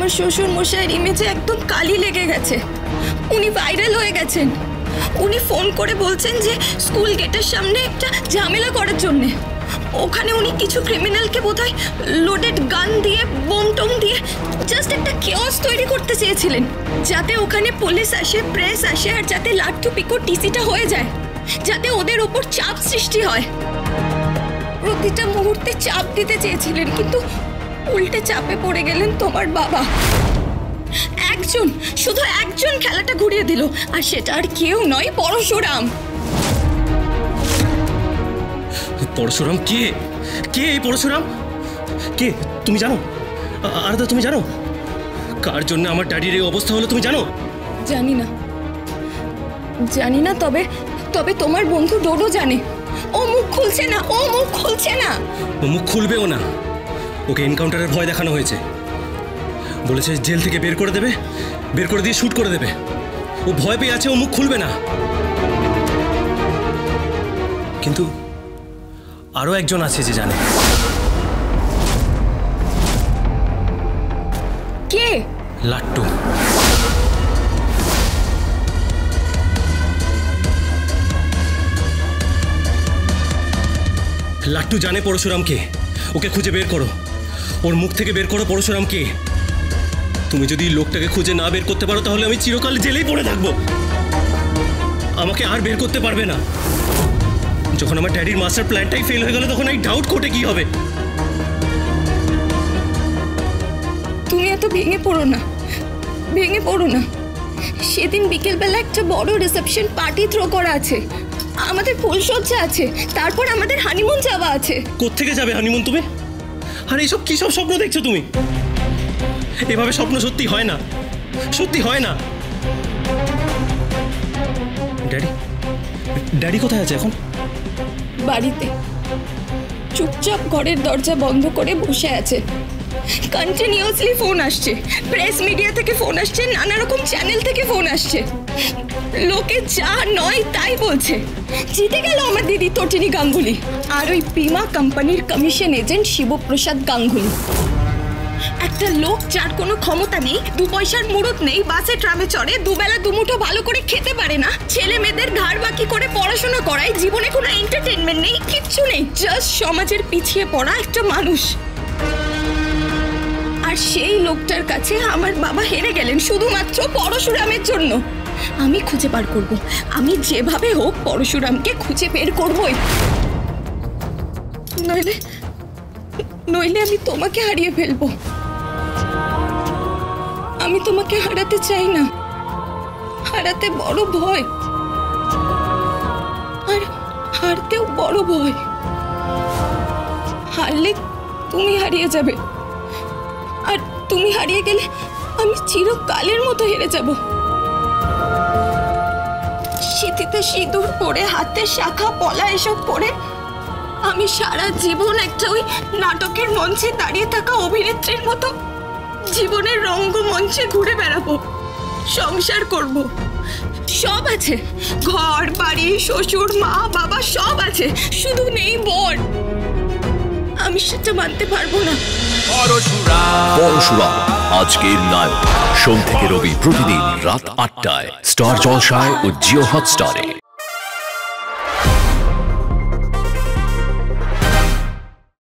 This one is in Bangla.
আমার শ্বশুর মশাইয়ের ইমেজে একদম কালি লেগে গেছে। উনি ভাইরাল হয়ে গেছেন। উনি ফোন করে বলছেন যে স্কুল গেটের সামনে একটা ঝামেলা করার জন্যে। ওখানে উনি কিছু ক্রিমিনালকে বোধহয় লোডেড গান দিয়ে বোম টোম দিয়ে জাস্ট একটা কেওস তৈরি করতে চেয়েছিলেন, যাতে ওখানে পুলিশ আসে, প্রেস আসে, আর যাতে লাট্টু পিকো টিসিটা হয়ে যায়, যাতে ওদের ওপর চাপ সৃষ্টি হয়। প্রতিটা মুহূর্তে চাপ দিতে চেয়েছিলেন, কিন্তু উল্টে চাপে পড়ে গেলেন তোমার বাবা। একজন, শুধু একজন খেলাটা ঘুরিয়ে দিল, আর সেটা আর কেউ নয়, পরশুরাম। পরশুরাম কে? কে এই পরশুরাম? কে তুমি জানো? আরাধ্যা তুমি জানো কার জন্য আমার ড্যাডির এই অবস্থা হলো? তুমি জানো? জানি না, জানি না, তবে তবে তোমার বন্ধু ডোডো জানে। ও মুখ খুলছে না, ও মুখ খুলছে না। ও মুখ খুলবেও না। ওকে এনকাউন্টারের ভয় দেখানো হয়েছে। বলেছে জেল থেকে বের করে দেবে, বের করে দিয়ে শুট করে দেবে। ও ভয় পেয়ে আছে, ও মুখ খুলবে না। কিন্তু আরো একজন আছে যে জানে। কে? লাট্টু। লাট্টু জানে পরশুরাম কে। ওকে খুঁজে বের করো, ওর মুখ থেকে বের করো পরশুরাম কে। তুমি যদি লোকটাকে খুঁজে না বের করতে পারো তাহলে আমি চিরকাল জেলেই পড়ে থাকবো। আমাকে আর বের করতে পারবে না। যখন আমার ড্যাডির মাস্টার প্ল্যানটাই ফেল হয়ে গেল, তখন এই ডাউট কোর্টে কি হবে? তুমি এত ভেঙে পড়ো না, ভেঙে পড়ো না। সেদিন বিকেলবেলা একটা বড় রিসেপশন পার্টি থ্রো করা আছে, আমাদের ফুলসজ্জা আছে, তারপর আমাদের হানিমুন যাওয়া আছে। কোত্থেকে যাবে হানিমুন তুমি? আর এইসব কি সব স্বপ্ন দেখছো তুমি? এভাবে স্বপ্ন সত্যি হয় না, সত্যি হয় না। ড্যাডি, ড্যাডি কোথায় আছে এখন? বাড়িতে চুপচাপ ঘরের দরজা বন্ধ করে বসে আছে। কন্টিনিউয়াসলি ফোন আসছে, প্রেস মিডিয়া থেকে ফোন আসছে, নানা রকম চ্যানেল থেকে ফোন আসছে। লোকে যা নয় তাই বলছে। জিতে গেল আমার দিদি তটিনী গাঙ্গুলি আর ওই বীমা কোম্পানির কমিশন এজেন্ট শিবপ্রসাদ গাঙ্গুলি। একটা লোক যার কোনো ক্ষমতা নেই, 2 পয়সার মুরুত নেই, বাসে ট্রামে চড়ে, দুবেলা দুমুঠো ভালো করে খেতে পারে না, ছেলে মেয়েদের ধার বাকি করে পড়াশোনা করায়, জীবনে কোনো এন্টারটেইনমেন্ট নেই, কিচ্ছু নেই, জাস্ট সমাজের পিছিয়ে পড়া একটা মানুষ। আর সেই লোকটার কাছে আমার বাবা হেরে গেলেন শুধুমাত্র পরশুরামের জন্য। আমি খুঁজে বার করব, আমি যেভাবে হোক পরশুরামকে খুঁজে বের করবই, নইলে নইলে আমি তোমাকে হারিয়ে ফেলবো। আমি তোমাকে হারাতে চাই না, হারাতে বড় ভয়, আর হারতেও বড় ভয়। হারলে তুমি হারিয়ে যাবে, আর তুমি হারিয়ে গেলে আমি চিরকালের মতো হেরে যাব। সিঁথিতে সিঁদুর পরে, হাতে শাখা পলা এসব পরে আমি সারা জীবন একটা ওই নাটকের মঞ্চে দাঁড়িয়ে থাকা অভিনেত্রীর মতো জীবনের রঙ্গমঞ্চে ঘুরে বেড়াবো, সংসার করব। সব আছে, ঘর বাড়ি, শ্বশুর মা বাবা সব আছে, শুধু নেই বর। আমি সেটা মানতে পারবো না। পরশুরাম আজকের নায়ক, সোম থেকে রবি প্রতিদিন রাত 8টায় স্টার জলসায় ও জিও হটস্টারে।